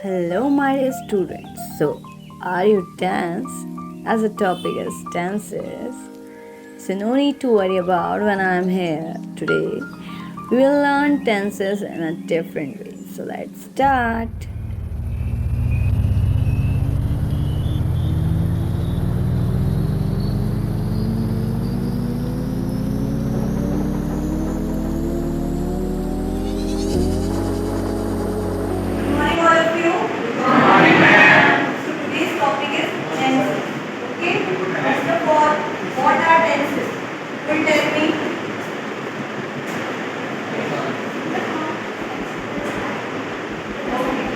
Hello, my dear students. So, are you tense? As the topic is tenses, so no need to worry about when I am here today. We will learn tenses in a different way. So, let's start. Good morning, all of you. Good morning, ma'am. So today's topic is tenses. Okay. First of all, what are tenses? Will tell me. Okay.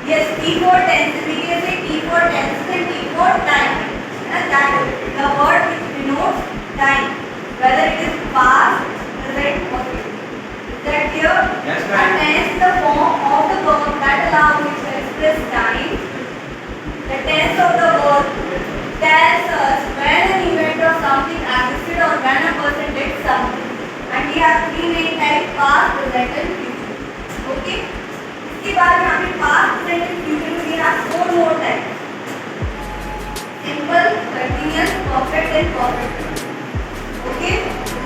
Yes, T for tenses. We can say T for tenses and T for time. And that is the word which denotes time, whether it is past, present, or future. Is that clear? Yes, A ma'am. tense is the form of the verb that allows us to express time. The tense of the verb tells us when an event or something existed or when a person did something. And we have three main types: past, present, and future. Okay? इसके बाद यहाँ पे past, present, and future में we have four more types: simple, continuous, perfect, and perfect. Okay?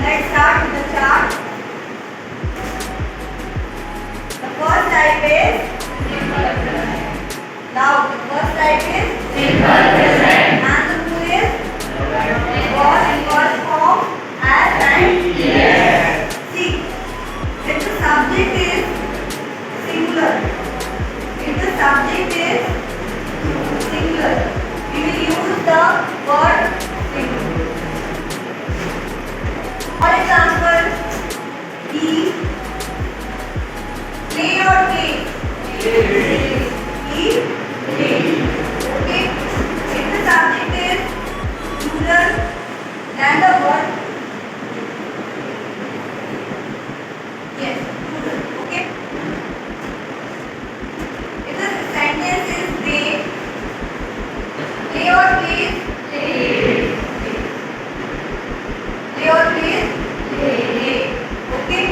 Let's start with the chart. The first type is now the first type is simple present and the two is was in first form as and yes. See, if the subject is singular, if the subject is singular, we will use the word singular. For example, he play or play. He play. Okay. If the subject is plural, then the word yes, plural. Okay. If the sentence is they play or plays, play. Play or plays, play. Okay.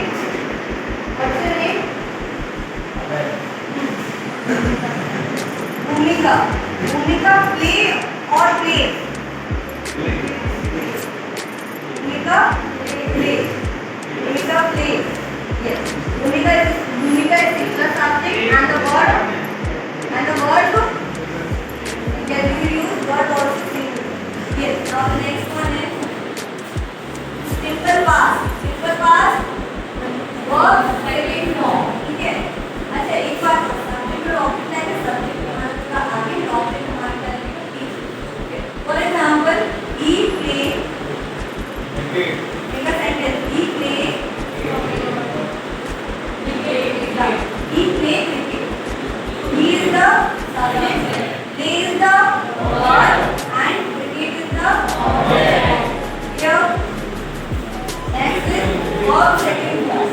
What's your name? भूमिका भूमिका play और play भूमिका play भूमिका play yes भूमिका is singular subject and the word yes we use word also singular. Yes, now the next one is simple past verb second form. ठीक है. अच्छा एक बात subject और object है subject का आगे object हमारे करने का पीछे. For example, he play make a sentence. He play cricket. He play cricket. He is the subject, play is the verb and cricket is the object. Here next is verb second form.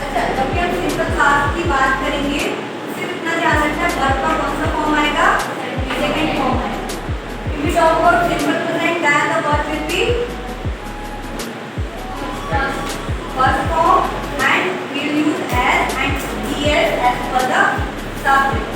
अच्छा जब भी हम simple past की बात करेंगे सिर्फ इतना ध्यान रखना है वर्ब का कौन सा फॉर्म आएगा सेकंड फॉर्म आएगा. If we talk about simple present then the verb will be first form and we will use as and es as per the subject.